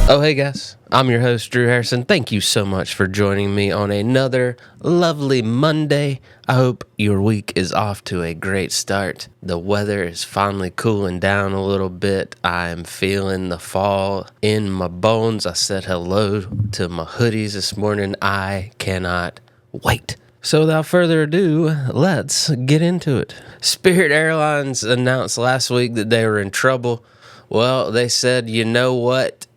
Oh, hey guys, I'm your host, Drew Harrison. Thank you so much for joining me on another lovely Monday. I hope your week is off to a great start. The weather is finally cooling down a little bit. I'm feeling the fall in my bones. I said hello to my hoodies this morning. I cannot wait. So without further ado, let's get into it. Spirit Airlines announced last week that they were in trouble. Well, they said, you know what?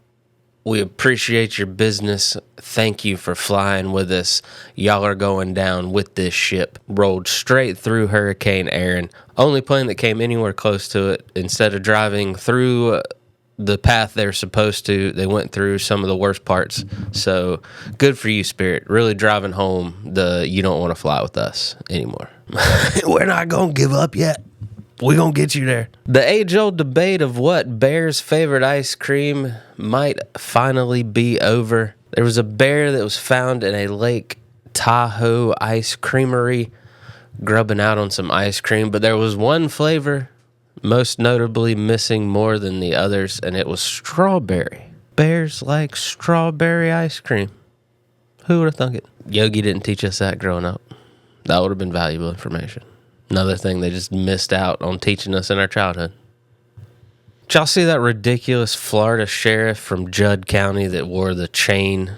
We appreciate your business. Thank you for flying with us. Y'all are going down with this ship. Rolled straight through Hurricane Erin. Only plane that came anywhere close to it. Instead of driving through the path they're supposed to, they went through some of the worst parts. So good for you, Spirit. Really driving home the you don't want to fly with us anymore. We're not going to give up yet. We're going to get you there. The age-old debate of what bear's favorite ice cream might finally be over. There was a bear that was found in a Lake Tahoe ice creamery grubbing out on some ice cream, but there was one flavor most notably missing more than the others, and it was strawberry. Bears like strawberry ice cream. Who would have thunk it? Yogi didn't teach us that growing up. That would have been valuable information. Another thing they just missed out on teaching us in our childhood. Did y'all see that ridiculous Florida sheriff from Judd County that wore the chain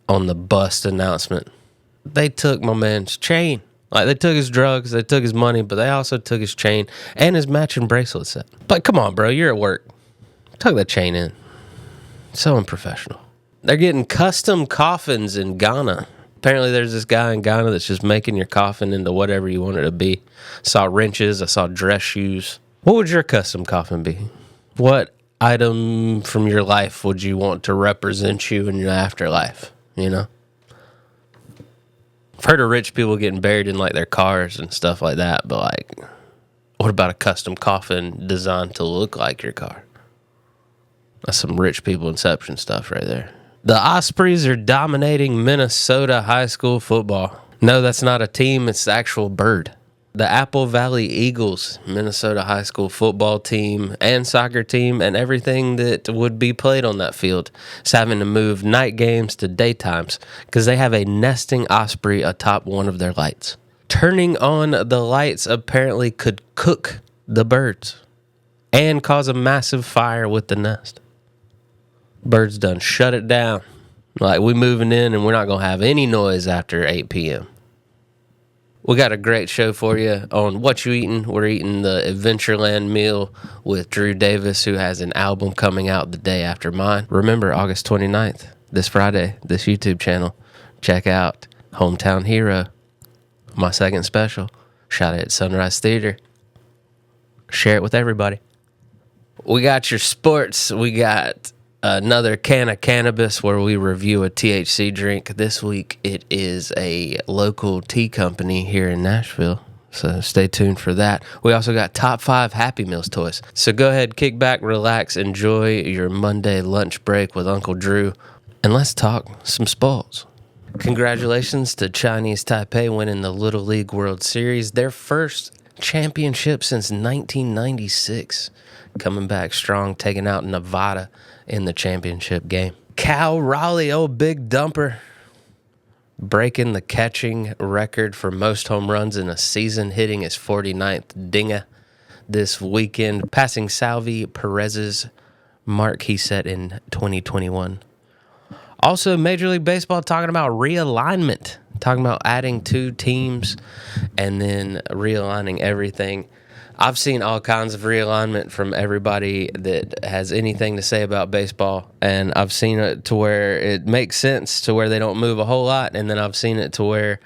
on the bust announcement? They took my man's chain. Like, they took his drugs, they took his money, but they also took his chain and his matching bracelet set. But come on, bro, you're at work. Tuck that chain in. So unprofessional. They're getting custom coffins in Ghana. Apparently there's this guy in Ghana that's just making your coffin into whatever you want it to be. I saw wrenches. I saw dress shoes. What would your custom coffin be? What item from your life would you want to represent you in your afterlife? You know? I've heard of rich people getting buried in like their cars and stuff like that, but like, what about a custom coffin designed to look like your car? That's some rich people inception stuff right there. The Ospreys are dominating Minnesota high school football. No, that's not a team. It's the actual bird. The Apple Valley Eagles, Minnesota high school football team and soccer team and everything that would be played on that field is having to move night games to daytimes because they have a nesting osprey atop one of their lights. Turning on the lights apparently could cook the birds and cause a massive fire with the nest. Birds done shut it down. Like, we moving in and we're not going to have any noise after 8 p.m. We got a great show for you on What You Eatin'. We're eating the Adventureland meal with Drew Davis, who has an album coming out the day after mine. Remember, August 29th, this Friday, this YouTube channel. Check out Hometown Hero, my second special. Shot it at Sunrise Theater. Share it with everybody. We got your sports. We got another can of cannabis where we review a THC drink. This week it is a local tea company here in Nashville, so stay tuned for that. We also got top 5 Happy Meals toys. So go ahead, kick back, relax, enjoy your Monday lunch break with Uncle Drew, and let's talk some sports. Congratulations to Chinese Taipei winning the Little League World Series, their first championship since 1996. Coming back strong, taking out Nevada in the championship game. Cal Raleigh, old big dumper, breaking the catching record for most home runs in a season, hitting his 49th dinger this weekend, passing Salvi Perez's mark he set in 2021. Also, Major League Baseball talking about realignment, talking about adding 2 teams and then realigning everything. I've seen all kinds of realignment from everybody that has anything to say about baseball, and I've seen it to where it makes sense to where they don't move a whole lot, and then I've seen it to where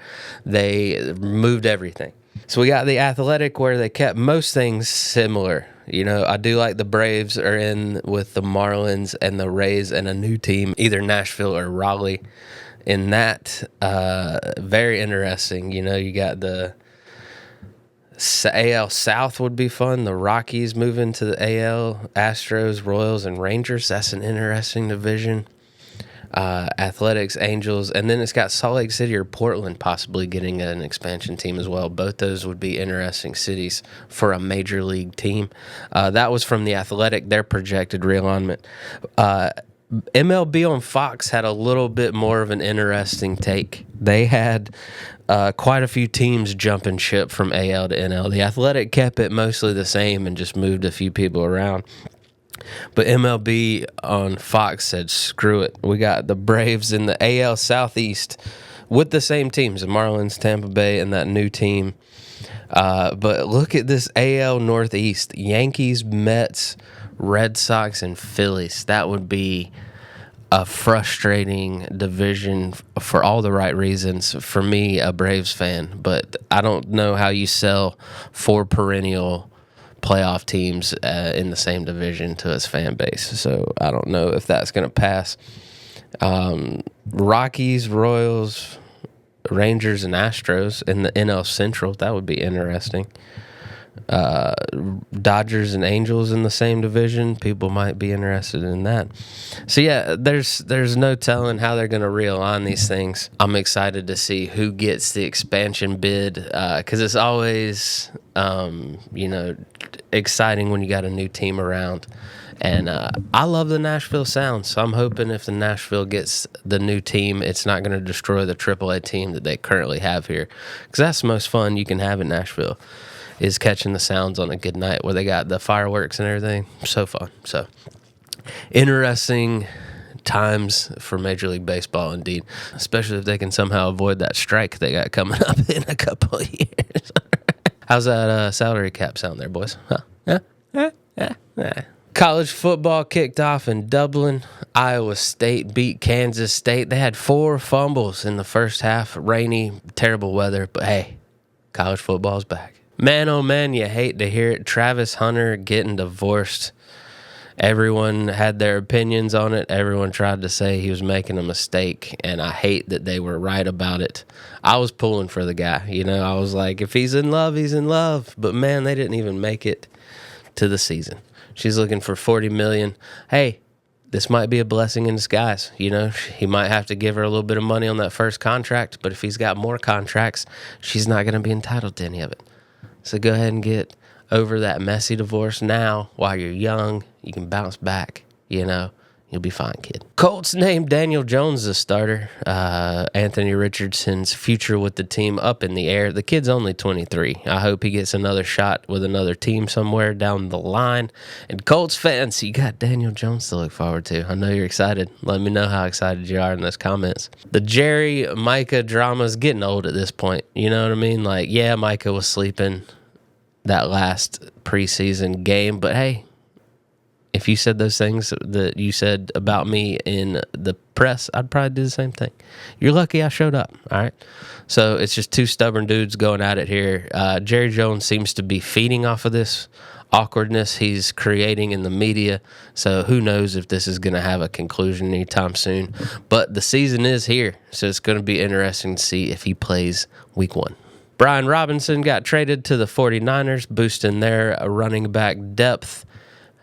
they moved everything. So we got the Athletic where they kept most things similar. You know, I do like the Braves are in with the Marlins and the Rays and a new team, either Nashville or Raleigh. In that, very interesting. You know, you got the AL South would be fun. The Rockies moving to the AL, Astros, Royals, and Rangers. That's an interesting division. Athletics, Angels, and then it's got Salt Lake City or Portland possibly getting an expansion team as well. Both those would be interesting cities for a major league team. That was from The Athletic, their projected realignment. MLB on Fox had a little bit more of an interesting take. They had quite a few teams jumping ship from AL to NL. The Athletic kept it mostly the same and just moved a few people around. But MLB on Fox said, screw it. We got the Braves in the AL Southeast with the same teams, the Marlins, Tampa Bay, and that new team. But look at this AL Northeast. Yankees, Mets, Red Sox, and Phillies. That would be a frustrating division for all the right reasons. For me, a Braves fan. But I don't know how you sell 4 perennial playoff teams in the same division to its fan base. So I don't know if that's going to pass. Rockies, Royals, Rangers, and Astros in the NL Central. That would be interesting. Dodgers and Angels in the same division. People might be interested in that. So yeah, there's no telling how they're going to realign these things. I'm excited to see who gets the expansion bid because it's always exciting when you got a new team around. And I love the Nashville sound, so I'm hoping if the Nashville gets the new team, it's not going to destroy the AAA team that they currently have here, because that's the most fun you can have in Nashville, is catching the sounds on a good night where they got the fireworks and everything. So fun. So interesting times for Major League Baseball indeed, especially if they can somehow avoid that strike they got coming up in a couple of years. How's that salary cap sound there, boys? College football kicked off in Dublin. Iowa State beat Kansas State. They had 4 fumbles in the first half. Rainy, terrible weather, but hey, college football's back. Man, oh man, you hate to hear it. Travis Hunter getting divorced. Everyone had their opinions on it. Everyone tried to say he was making a mistake, and I hate that they were right about it. I was pulling for the guy. I was like, if he's in love, he's in love. But man, they didn't even make it to the season. She's looking for $40 million. Hey, this might be a blessing in disguise. He might have to give her a little bit of money on that first contract, but if he's got more contracts, she's not going to be entitled to any of it. So go ahead and get over that messy divorce now while you're young. You can bounce back, You'll be fine, kid. Colts named Daniel Jones the starter. Anthony Richardson's future with the team up in the air. The kid's only 23. I hope he gets another shot with another team somewhere down the line. And Colts fans, you got Daniel Jones to look forward to. I know you're excited. Let me know how excited you are in those comments. The Jerry Micah drama's getting old at this point. You know what I mean? Like, yeah, Micah was sleeping that last preseason game, but hey, if you said those things that you said about me in the press, I'd probably do the same thing. You're lucky I showed up, all right? So it's just 2 stubborn dudes going at it here. Jerry Jones seems to be feeding off of this awkwardness he's creating in the media, so who knows if this is going to have a conclusion anytime soon. But the season is here, so it's going to be interesting to see if he plays week 1. Brian Robinson got traded to the 49ers, boosting their running back depth.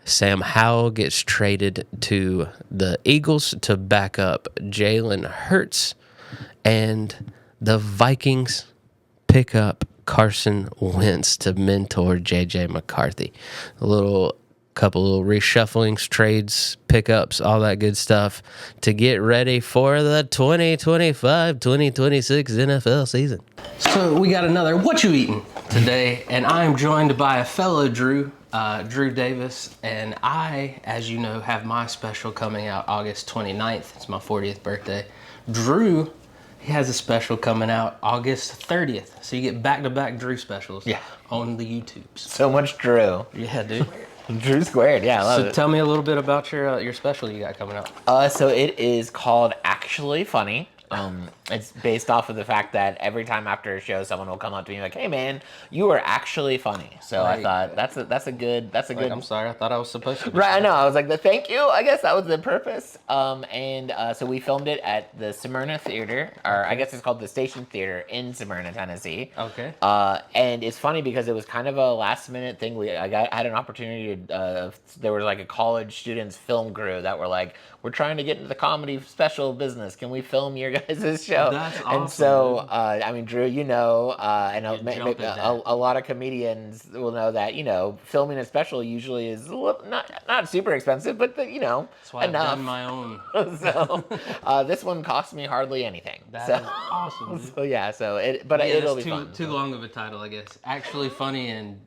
Sam Howell gets traded to the Eagles to back up Jalen Hurts. And the Vikings pick up Carson Wentz to mentor J.J. McCarthy. Couple little reshufflings, trades, pickups, all that good stuff to get ready for the 2025-2026 NFL season. So we got another What You Eatin' today, and I am joined by a fellow Drew Davis, and I, as you know, have my special coming out August 29th. It's my 40th birthday. Drew, he has a special coming out August 30th. So you get back-to-back Drew specials on the YouTubes. So much Drew. Yeah, dude. Drew squared, yeah, I love it. So tell me a little bit about your special you got coming out. So it is called Actually Funny. It's based off of the fact that every time after a show, someone will come up to me like, "Hey, man, you were actually funny." So I Like, thought that's a good I'm sorry, I thought I was supposed to. right. I know. I was like, the thank you. I guess that was the purpose. So we filmed it at the Smyrna Theater, or I Okay. guess it's called the Station Theater in Smyrna, Tennessee. Okay. And it's funny because it was kind of a last minute thing. I had an opportunity to. There was like a college students film crew that were like, "We're trying to get into the comedy special business. Can we film your guys' show?" That's awesome. And so, Dude. I mean, Drew, and jump at that. a lot of comedians will know that filming a special usually is not super expensive, but That's why enough. I've done my own. So this one cost me hardly anything. That So is awesome. Dude. so yeah, Yeah, it'll that's be fun. too So. long of a title, I guess. Actually funny and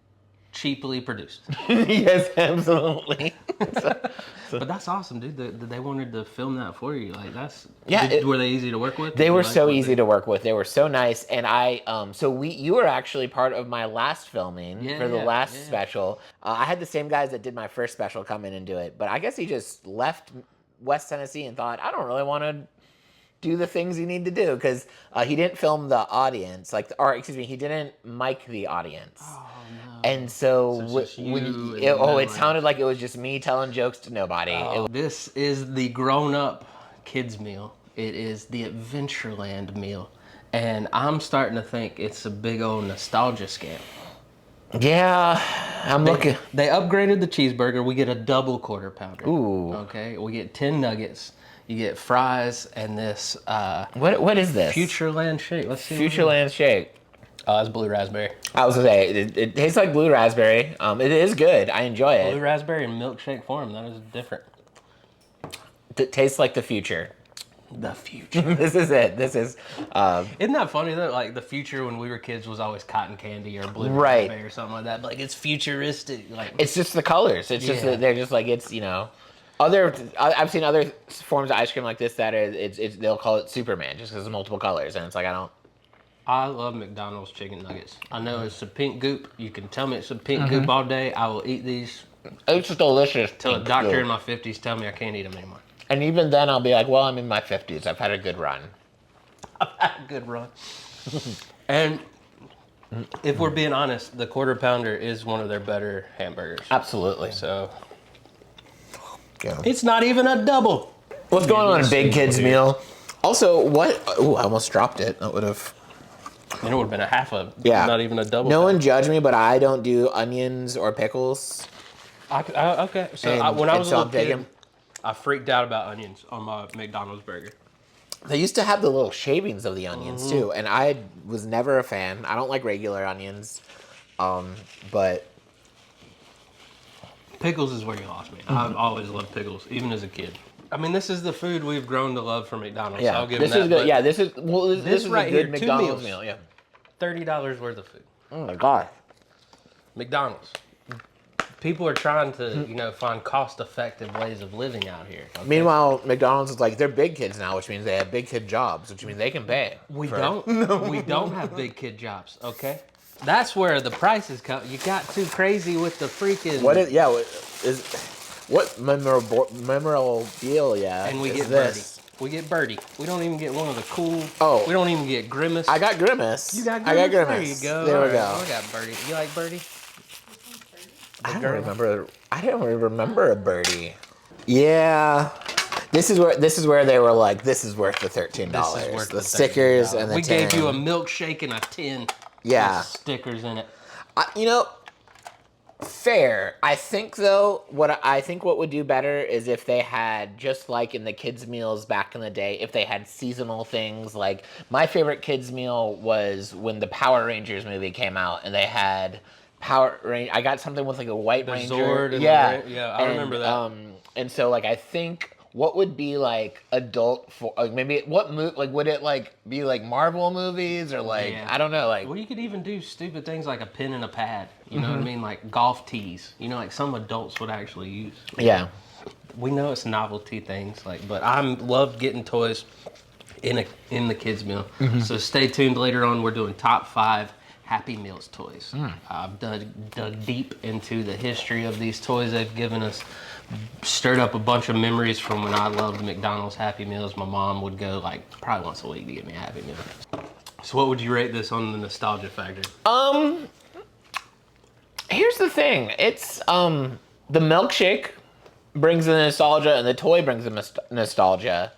cheaply produced. Yes, absolutely. But that's awesome, dude. They wanted to film that for you. Like that's Yeah, were they easy to work with? They Did you were like so what easy to work with. They were so nice, and you were actually part of my last filming for the last special. I had the same guys that did my first special come in and do it, but I guess he just left West Tennessee and thought, I don't really want to do the things you need to do, because he didn't film the audience, he didn't mic the audience. Oh no. And so, it's just you and it sounded like it was just me telling jokes to nobody. This is the grown-up kids meal. It is the Adventureland meal. And I'm starting to think it's a big old nostalgia scam. Yeah, I'm looking. They upgraded the cheeseburger. We get a double quarter pounder. Ooh. Okay. We get 10 nuggets. You get fries and this What is this? Futureland shake. Let's see. Futureland shake. Oh, it's blue raspberry. I was gonna say it tastes like blue raspberry. It is good. I enjoy it. Blue raspberry in milkshake form. That is different. It tastes like the future. The future. This is it. This is. Isn't that funny though? Like the future when we were kids was always cotton candy or blue Right. raspberry or something like that. But like it's futuristic. Like It's just the colors. It's just Yeah. they're just like I've seen other forms of ice cream like this that they'll call it Superman just because it's multiple colors, and it's like I love McDonald's chicken nuggets. I know it's a pink goop. You can tell me it's a pink goop all day. I will eat these It's delicious. till a doctor in my 50s tell me I can't eat them anymore. And even then, I'll be like, well, I'm in my 50s. I've had a good run. I've had a good run. And if we're being honest, the quarter pounder is one of their better hamburgers. Absolutely. So Yeah. it's not even a double. What's going on, Big Kids Meal? Also, what? Oh, I almost dropped it. That would have. And it would have been a half a, Yeah. not even a double. No pounder. one judge me, but I don't do onions or pickles. Okay, so when I was a so little I'm kid, taking- I freaked out about onions on my McDonald's burger. They used to have the little shavings of the onions too, and I was never a fan. I don't like regular onions, but Pickles is where you lost me. I've always loved pickles, even as a kid. I mean, this is the food we've grown to love from McDonald's. yeah, I'll give this them is that. good. Yeah, this is this is right a good here, 2 McDonald's meals. meal. Yeah. $30 worth of food. Oh my god. McDonald's. People are trying to, find cost-effective ways of living out here. Okay? Meanwhile, McDonald's is like they're big kids now, which means they have big kid jobs, which means they can pay. We don't have big kid jobs. Okay, that's where the prices come. You got too crazy with the freaking. What memorable deal? Yeah, And we is get this. Birdie. We get Birdie. We don't even get one of the cool. Oh. We don't even get Grimace. I got Grimace. You got I got Grimace? Grimace. There you go. There we All go. right. I got Birdie. You like Birdie? I don't remember. I don't really remember a birdie. Yeah, this is where they were like, this is worth the $13. This is worth the the stickers $13. and the We gave 10. you a milkshake and a tin. Yeah. With stickers in it. Fair. I think though, what would do better is if they had, just like in the kids meals back in the day, if they had seasonal things. Like my favorite kids meal was when the Power Rangers movie came out, and they had I got something with like a white The ranger. Zord and I remember that. And so like I think what would be like adult for like maybe would it like be like Marvel movies or like I don't know like Well, you could even do stupid things like a pen and a pad. You know what I mean? Like golf tees. Like some adults would actually use. yeah. We know it's novelty things, but I love getting toys in the kids meal. So stay tuned later on. We're doing top 5 Happy Meals toys. I've dug deep into the history of these toys they've given us, stirred up a bunch of memories from when I loved McDonald's Happy Meals. My mom would go like probably once a week to get me a Happy Meal. So what would you rate this on the nostalgia factor? Here's the thing. It's the milkshake brings the nostalgia and the toy brings the nostalgia.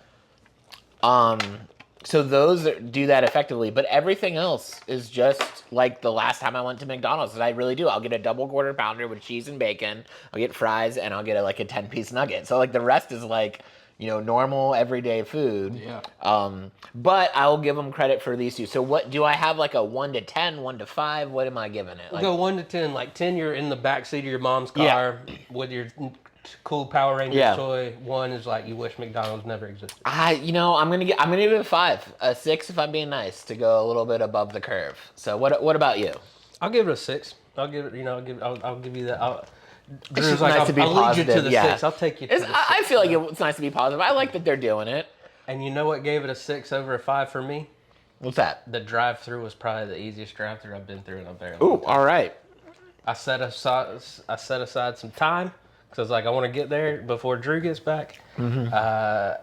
So those do that effectively, but everything else is just like the last time I went to McDonald's, and I really do. I'll get a double quarter pounder with cheese and bacon. I'll get fries, and I'll get like a 10-piece nugget. So like the rest is like, normal everyday food. Yeah. But I'll give them credit for these two. So what do I have, like a 1 to 10, 1 to 5? What am I giving it? We'll go 1 to 10. Like 10, you're in the backseat of your mom's car with your cool Power Rangers toy. 1 is like you wish McDonald's never existed. I'm gonna give it a 5, a 6 if I'm being nice, to go a little bit above the curve. So what about you? I'll give it a 6. I'll give it. I'll give you that. It's just nice to be positive. Lead you to the 6. I'll take you to the 6. I feel like it's nice to be positive. I like that they're doing it. And you know what gave it a 6 over a 5 for me? What's that? The drive-through was probably the easiest drive-through I've been through in a very long time. All right. I set aside some time because I was like, I want to get there before Drew gets back. And I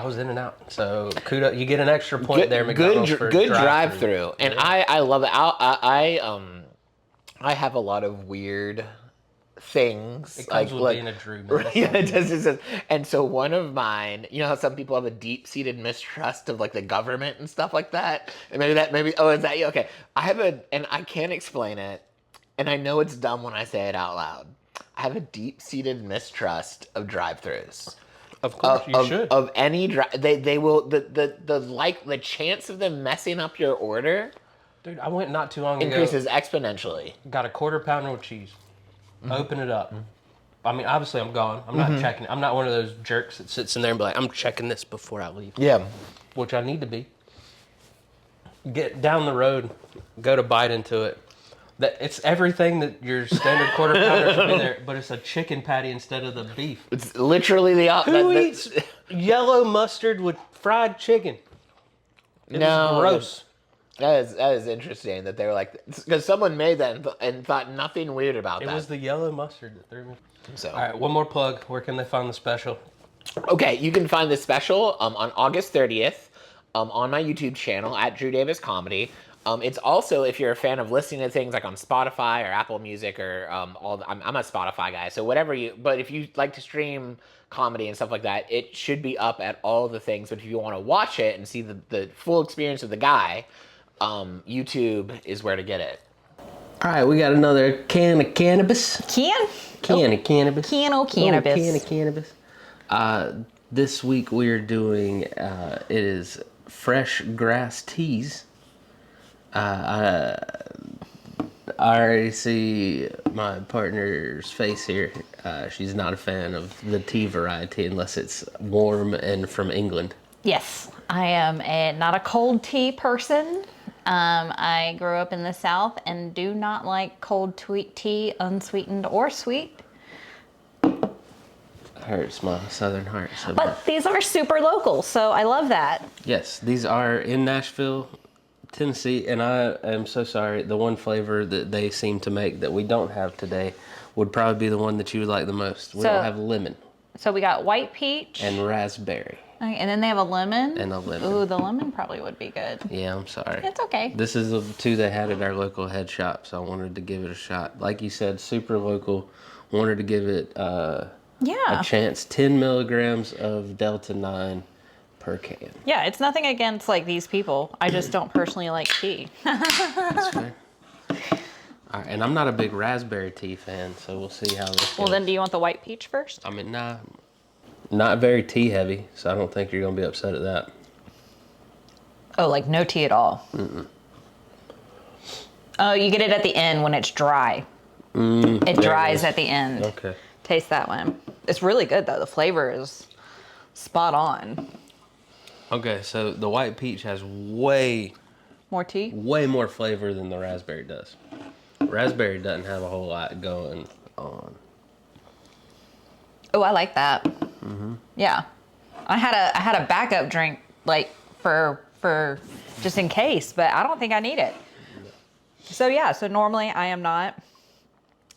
was in and out. So kudos, you get an extra point there, McDonald's, for good drive-through. And I love it. I have a lot of weird things. It comes with being a Drew. Yeah, it does. And so one of mine, you know how some people have a deep-seated mistrust of like the government and stuff like that? And is that you? Okay. And I can't explain it. And I know it's dumb when I say it out loud. I have a deep-seated mistrust of drive-thrus. Of course, you should. Of any they will the chance of them messing up your order. Dude, I went not too long ago. Increases exponentially. Got a quarter pounder with cheese. Open it up. I mean, obviously I'm gone. I'm not checking it. I'm not one of those jerks that sits in there and be like, I'm checking this before I leave. Yeah. Which I need to be. Get down the road, go to bite into it. It's everything that your standard quarter pounder should be there, but it's a chicken patty instead of the beef. It's literally the opposite. Who eats yellow mustard with fried chicken? It was gross. That is interesting that they were like, because someone made that and thought nothing weird about that. It was the yellow mustard that threw me. So, all right, one more plug. Where can they find the special? Okay, you can find the special on August 30th on my YouTube channel at Drew Davis Comedy. It's also, if you're a fan of listening to things like on Spotify or Apple Music or I'm a Spotify guy, so but if you like to stream comedy and stuff like that, it should be up at all the things. But if you want to watch it and see the full experience of the guy, YouTube is where to get it. All right, we got another can of cannabis. Can of cannabis. Can of cannabis. This week we're doing, it is fresh grass teas. I already see my partner's face here. She's not a fan of the tea variety unless it's warm and from England. Yes, I am not a cold tea person. I grew up in the South and do not like cold tea, unsweetened or sweet. Hurts my southern heart so But much. these are super local, so I love that. Yes, these are in Nashville, Tennessee, and I am so sorry. The one flavor that they seem to make that we don't have today would probably be the one that you would like the most. We don't have lemon. So we got white peach. And raspberry. Okay, and then they have a lemon. And a lemon. Ooh, the lemon probably would be good. Yeah, I'm sorry. It's okay. This is the two they had at our local head shop, so I wanted to give it a shot. Like you said, super local. Wanted to give it a chance. 10 milligrams of Delta 9 per can. Yeah, it's nothing against like these people. I just don't personally like tea. That's fair. All right, and I'm not a big raspberry tea fan, so we'll see how this goes. Well, then do you want the white peach first? I mean, nah, not very tea heavy, so I don't think you're going to be upset at that. Oh, like no tea at all? Oh, you get it at the end when it's dry. It dries at the end. Okay. Taste that one. It's really good, though. The flavor is spot on. Okay, so the white peach has way more flavor than the raspberry does. Raspberry doesn't have a whole lot going on. Oh, I like that. Yeah, I had a backup drink like for just in case, but I don't think I need it. So normally I am not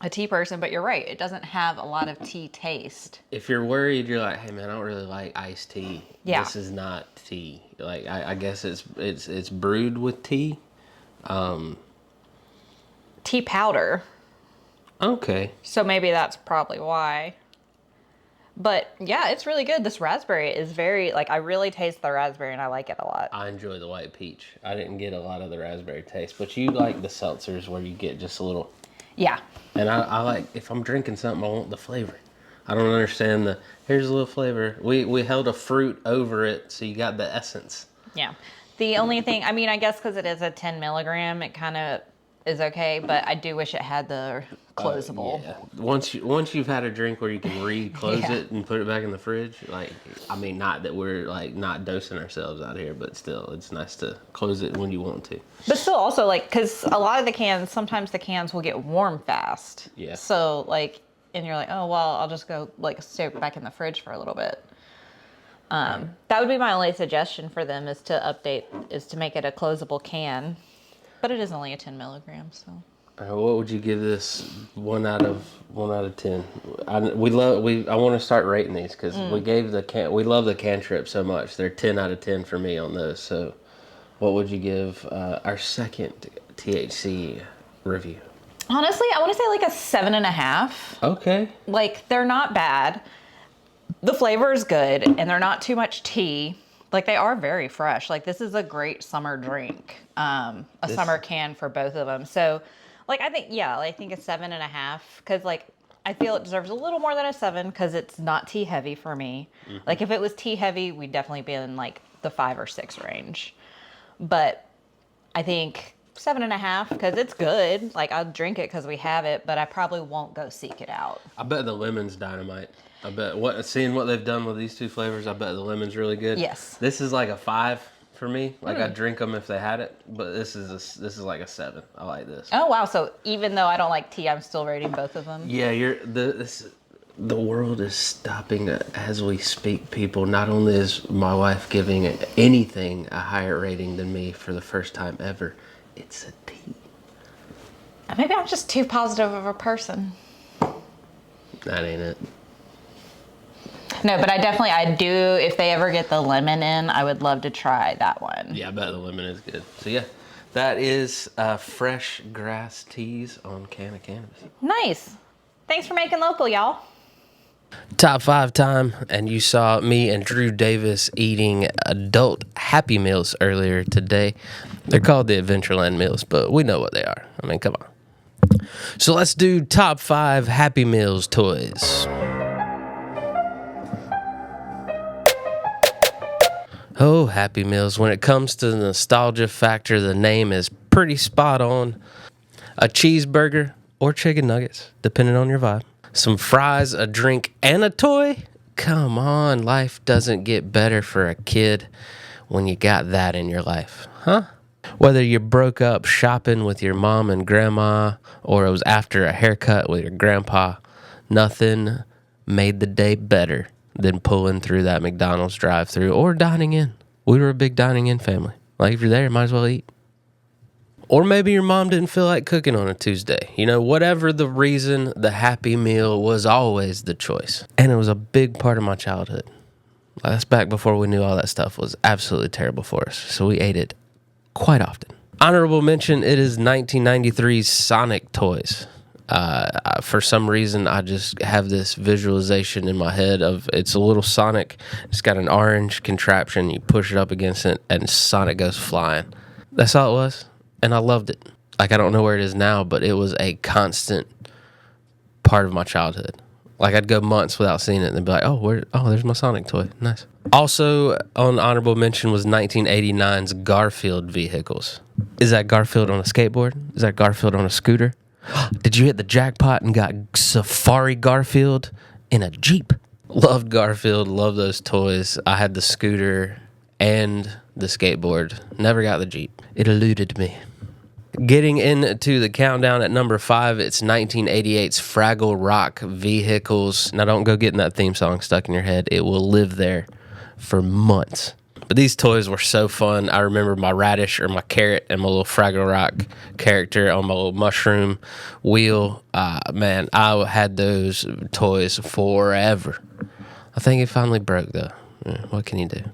a tea person, but you're right. It doesn't have a lot of tea taste. If you're worried, you're like, hey man, I don't really like iced tea. Yeah. This is not tea. Like I guess it's brewed with tea. Tea powder. Okay. So maybe that's probably why. But yeah, it's really good. This raspberry is very, like, I really taste the raspberry and I like it a lot. I enjoy the white peach. I didn't get a lot of the raspberry taste, but you like the seltzers where you get just a little. Yeah. And I like, if I'm drinking something, I want the flavor. I don't understand here's a little flavor. We held a fruit over it, so you got the essence. Yeah. The only thing, I mean, I guess because it is a 10 milligram, it kind of is okay, but I do wish it had the closable. Yeah. Once you've had a drink where you can re-close it and put it back in the fridge, like, I mean, not that we're like not dosing ourselves out here, but still, it's nice to close it when you want to. But still also, like, because a lot of the cans, sometimes the cans will get warm fast. Yeah. So, like, and you're like, oh, well, I'll just go, like, stay back in the fridge for a little bit. That would be my only suggestion for them is to make it a closable can. But it is only a 10 milligrams, so. What would you give this 1 out of 10? I want to start rating these because we love the cantrip so much. They're 10 out of 10 for me on those. So, what would you give our second THC review? Honestly, I want to say like a 7.5. Okay. Like, they're not bad. The flavor is good, and they're not too much tea. Like, they are very fresh. Like, this is a great summer drink. Summer can for both of them. So, like, I think a 7.5. Because, like, I feel it deserves a little more than a 7 because it's not tea heavy for me. Mm-hmm. Like, if it was tea heavy, we'd definitely be in, like, the 5 or 6 range. But I think 7.5 because it's good. Like, I'll drink it because we have it, but I probably won't go seek it out. I bet the lemon's dynamite. I bet seeing what they've done with these two flavors, I bet the lemon's really good. Yes. This is like a 5 for me. Like I'd drink them if they had it, but this is like a 7. I like this. Oh wow! So even though I don't like tea, I'm still rating both of them. Yeah, the world is stopping as we speak, people. Not only is my wife giving anything a higher rating than me for the first time ever, it's a tea. Maybe I'm just too positive of a person. That ain't it. No, but I do, if they ever get the lemon in, I would love to try that one. Yeah, I bet the lemon is good. So yeah, that is fresh grass teas on Can of Cannabis. Nice. Thanks for making local, y'all. Top 5 time, and you saw me and Drew Davis eating adult Happy Meals earlier today. They're called the Adventureland meals, but we know what they are. I mean, come on. So let's do top 5 Happy Meals toys. Oh, Happy Meals. When it comes to the nostalgia factor, the name is pretty spot on. A cheeseburger or chicken nuggets, depending on your vibe. Some fries, a drink, and a toy? Come on, life doesn't get better for a kid when you got that in your life, huh? Whether you broke up shopping with your mom and grandma, or it was after a haircut with your grandpa, nothing made the day better than pulling through that McDonald's drive-thru or dining in. We were a big dining in family. Like, if you're there, you might as well eat. Or maybe your mom didn't feel like cooking on a Tuesday. You know, whatever the reason, the Happy Meal was always the choice. And it was a big part of my childhood. That's back before we knew all that stuff was absolutely terrible for us. So we ate it quite often. Honorable mention, it is 1993's Sonic toys. For some reason, I just have this visualization in my head of it's a little Sonic. It's got an orange contraption. You push it up against it, and Sonic goes flying. That's all it was, and I loved it. Like, I don't know where it is now, but it was a constant part of my childhood. Like, I'd go months without seeing it, and then be like, there's my Sonic toy. Nice. Also, on honorable mention was 1989's Garfield vehicles. Is that Garfield on a skateboard? Is that Garfield on a scooter? Did you hit the jackpot and got Safari Garfield in a Jeep? Loved Garfield, loved those toys. I had the scooter and the skateboard. Never got the Jeep. It eluded me. Getting into the countdown at number 5, it's 1988's Fraggle Rock vehicles. Now, don't go getting that theme song stuck in your head. It will live there for months. But these toys were so fun. I remember my radish or my carrot and my little Fraggle Rock character on my little mushroom wheel. Man, I had those toys forever. I think it finally broke, though. What can you do?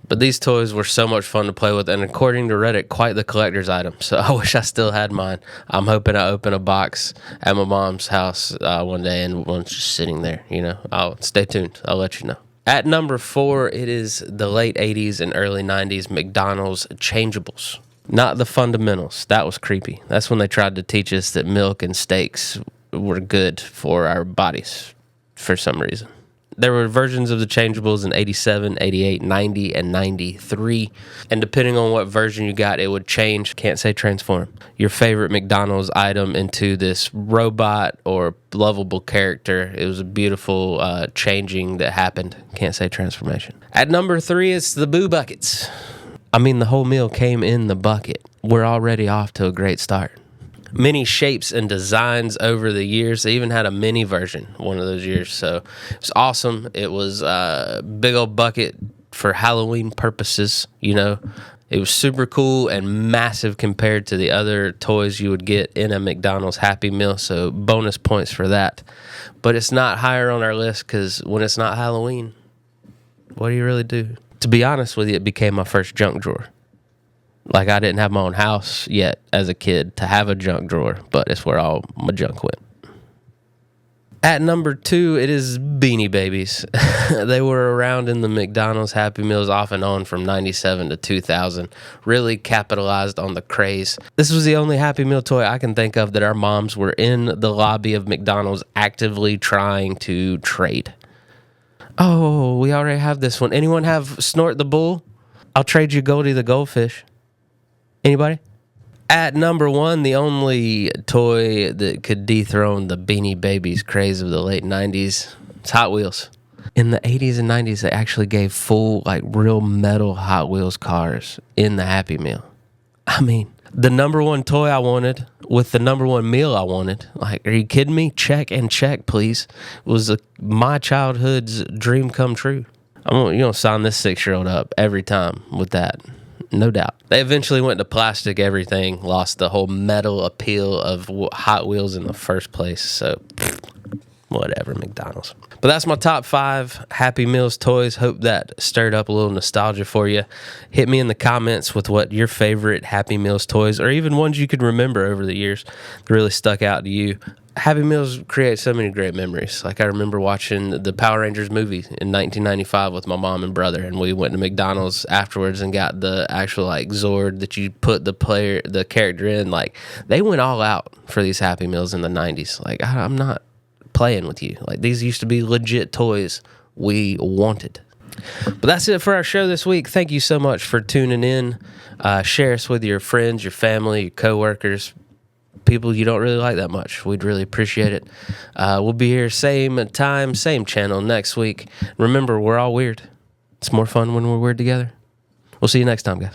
But these toys were so much fun to play with, and according to Reddit, quite the collector's item. So I wish I still had mine. I'm hoping I open a box at my mom's house one day, and one's just sitting there. I'll stay tuned. I'll let you know. At number 4, it is the late 80s and early 90s McDonald's changeables. Not the fundamentals. That was creepy. That's when they tried to teach us that milk and steaks were good for our bodies for some reason. There were versions of the changeables in 87, 88, 90, and 93. And depending on what version you got, it would change, can't say transform, your favorite McDonald's item into this robot or lovable character. It was a beautiful changing that happened. Can't say transformation. At number 3, it's the Boo Buckets. I mean, the whole meal came in the bucket. We're already off to a great start. Many shapes and designs over the years. They even had a mini version one of those years. So it was awesome. It was a big old bucket for Halloween purposes. It was super cool and massive compared to the other toys you would get in a McDonald's Happy Meal. So bonus points for that. But it's not higher on our list because when it's not Halloween, what do you really do? To be honest with you, it became my first junk drawer. Like, I didn't have my own house yet as a kid to have a junk drawer, but it's where all my junk went. At number 2, it is Beanie Babies. They were around in the McDonald's Happy Meals off and on from 97 to 2000. Really capitalized on the craze. This was the only Happy Meal toy I can think of that our moms were in the lobby of McDonald's actively trying to trade. Oh, we already have this one. Anyone have Snort the Bull? I'll trade you Goldie the Goldfish. Anybody? At number 1, the only toy that could dethrone the Beanie Babies craze of the late 90s, it's Hot Wheels. In the 80s and 90s, they actually gave full, real metal Hot Wheels cars in the Happy Meal. I mean, the number 1 toy I wanted with the number 1 meal I wanted. Are you kidding me? Check and check, please. It was my childhood's dream come true. You're going to sign this 6-year-old up every time with that. No doubt. They eventually went to plastic everything, lost the whole metal appeal of Hot Wheels in the first place. So, whatever, McDonald's. But that's my top 5 Happy Meals toys. Hope that stirred up a little nostalgia for you. Hit me in the comments with what your favorite Happy Meals toys, or even ones you could remember over the years that really stuck out to you. Happy Meals create so many great memories. I remember watching the Power Rangers movie in 1995 with my mom and brother, and we went to McDonald's afterwards and got the actual Zord that you put the character in. They went all out for these Happy Meals in the 90s. I'm not playing with you. These used to be legit toys we wanted. But that's it for our show this week. Thank you so much for tuning in. Share us with your friends, your family, your coworkers, people you don't really like that much. We'd really appreciate it. We'll be here same time, same channel next week. Remember, we're all weird. It's more fun when we're weird together. We'll see you next time, guys.